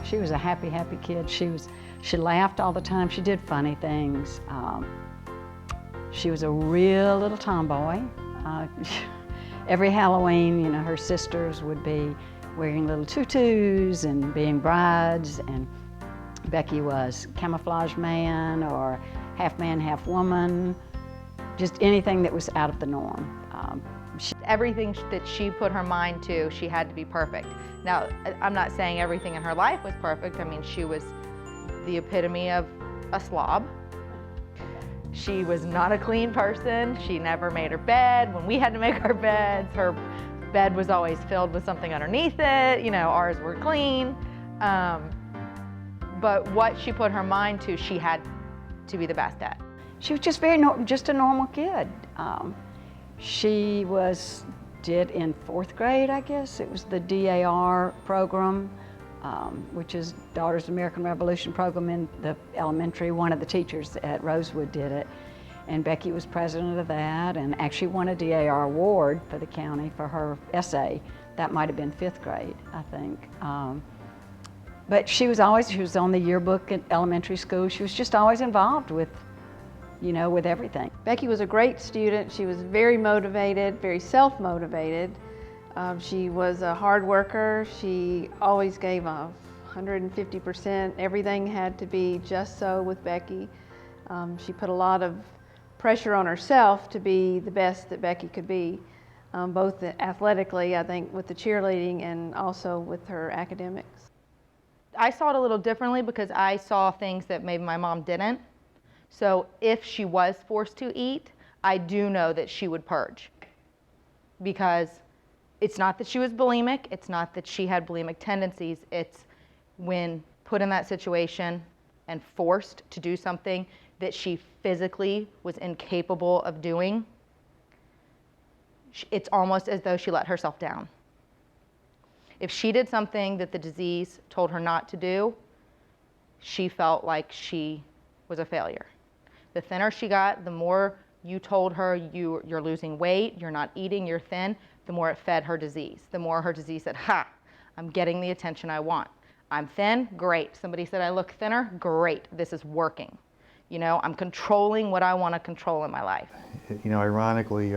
She was a happy, happy kid. She laughed all the time. She did funny things. She was a real little tomboy. Every Halloween, you know, her sisters would be wearing little tutus and being brides, and Becky was camouflage man or half man, half woman, just anything that was out of the norm. Everything that she put her mind to, she had to be perfect. Now, I'm not saying everything in her life was perfect. I mean, she was the epitome of a slob. She was not a clean person. She never made her bed. When we had to make our beds, her bed was always filled with something underneath it. You know, ours were clean. But what she put her mind to, she had to be the best at. She was just just a normal kid. She did in 4th grade, I guess. It was the DAR program, which is Daughters of the American Revolution program in the elementary. One of the teachers at Rosewood did it. And Becky was president of that and actually won a DAR award for the county for her essay. That might have been 5th grade, I think. But she was on the yearbook at elementary school. She was just always involved with, you know, with everything. Becky was a great student. She was very motivated, very self-motivated. She was a hard worker. She always gave 150%. Everything had to be just so with Becky. She put a lot of pressure on herself to be the best that Becky could be, both athletically, I think, with the cheerleading and also with her academics. I saw it a little differently because I saw things that maybe my mom didn't. So if she was forced to eat, I do know that she would purge, because it's not that she was bulimic, it's not that she had bulimic tendencies, it's when put in that situation and forced to do something that she physically was incapable of doing, it's almost as though she let herself down. If she did something that the disease told her not to do, she felt like she was a failure. The thinner she got, the more you told her you're losing weight, you're not eating, you're thin, the more it fed her disease. The more her disease said, ha, I'm getting the attention I want. I'm thin, great. Somebody said I look thinner, great, this is working. You know, I'm controlling what I want to control in my life. You know, ironically,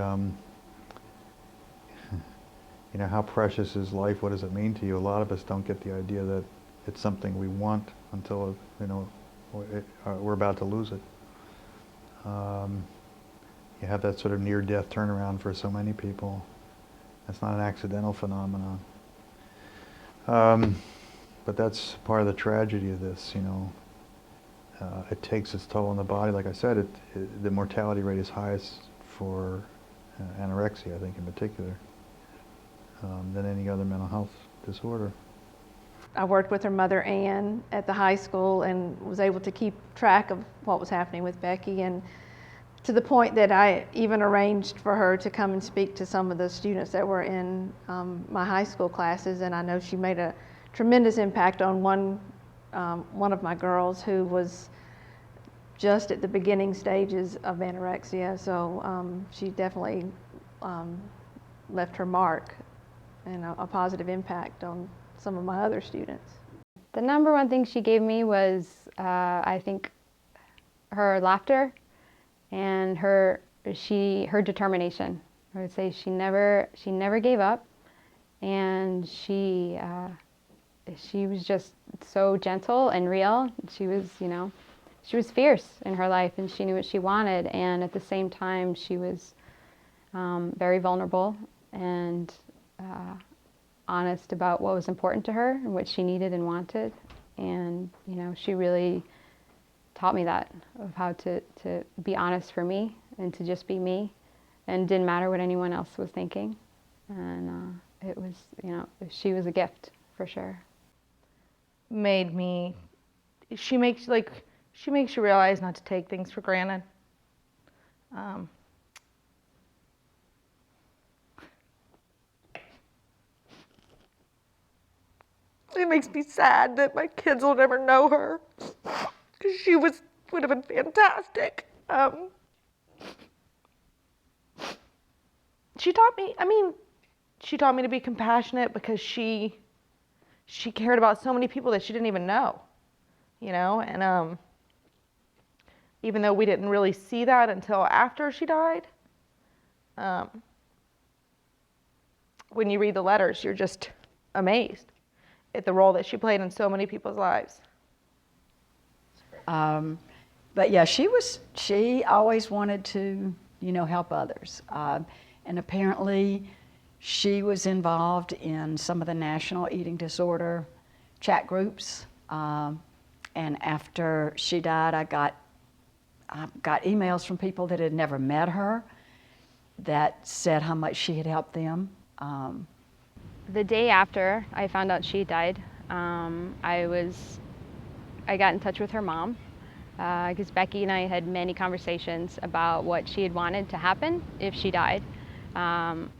you know, how precious is life? What does it mean to you? A lot of us don't get the idea that it's something we want until, you know, we're about to lose it. You have that sort of near-death turnaround for so many people. That's not an accidental phenomenon. But that's part of the tragedy of this, you know. It takes its toll on the body. Like I said, the mortality rate is highest for anorexia, I think, in particular, than any other mental health disorder. I worked with her mother, Anne, at the high school and was able to keep track of what was happening with Becky, and to the point that I even arranged for her to come and speak to some of the students that were in my high school classes, and I know she made a tremendous impact on one of my girls who was just at the beginning stages of anorexia, so she definitely left her mark and a positive impact on some of my other students. The number one thing she gave me was, I think, her laughter and her determination. I would say she never gave up, and she was just so gentle and real. She was, you know, she was fierce in her life, and she knew what she wanted, and at the same time she was very vulnerable and honest about what was important to her and what she needed and wanted. And, you know, she really taught me that, of how to be honest for me and to just be me, and didn't matter what anyone else was thinking. And it was, you know, she was a gift for sure. She makes you realize not to take things for granted. It makes me sad that my kids will never know her, because she would have been fantastic. She taught me to be compassionate, because she she cared about so many people that she didn't even know, you know, and even though we didn't really see that until after she died, when you read the letters, you're just amazed at the role that she played in so many people's lives. But yeah, she always wanted to, you know, help others. And apparently she was involved in some of the national eating disorder chat groups. And after she died, I got emails from people that had never met her that said how much she had helped them. The day after I found out she died, I got in touch with her mom, because Becky and I had many conversations about what she had wanted to happen if she died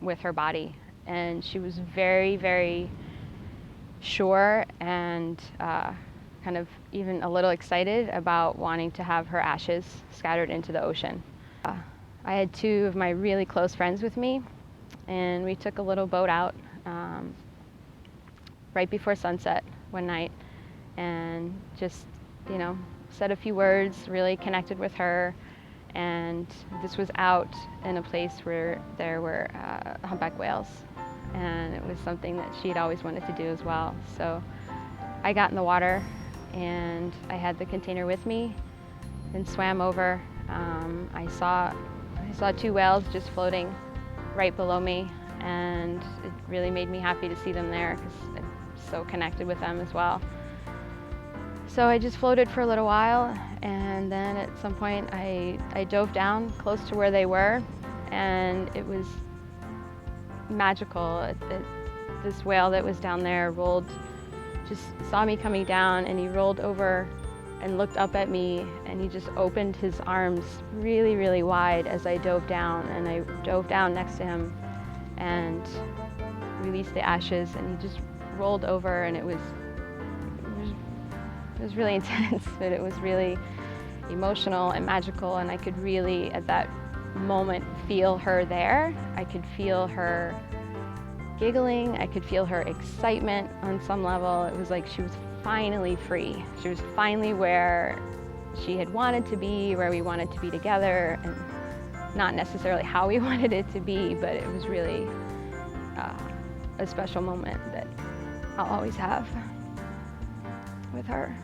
with her body. And she was very, very sure and kind of even a little excited about wanting to have her ashes scattered into the ocean. I had two of my really close friends with me, and we took a little boat out right before sunset one night and just, you know, said a few words, really connected with her. And this was out in a place where there were humpback whales, and it was something that she'd always wanted to do as well. So I got in the water and I had the container with me and swam over. I saw two whales just floating right below me, and it really made me happy to see them there because I'm so connected with them as well. So I just floated for a little while, and then at some point I dove down close to where they were, and it was magical. This whale that was down there just saw me coming down, and he rolled over and looked up at me, and he just opened his arms really, really wide as I dove down, and I dove down next to him and released the ashes, and he just rolled over, and it was really intense, but it was really emotional and magical, and I could really, at that moment, feel her there. I could feel her giggling, I could feel her excitement on some level. It was like she was finally free. She was finally where she had wanted to be, where we wanted to be together, and not necessarily how we wanted it to be, but it was really a special moment that I'll always have with her.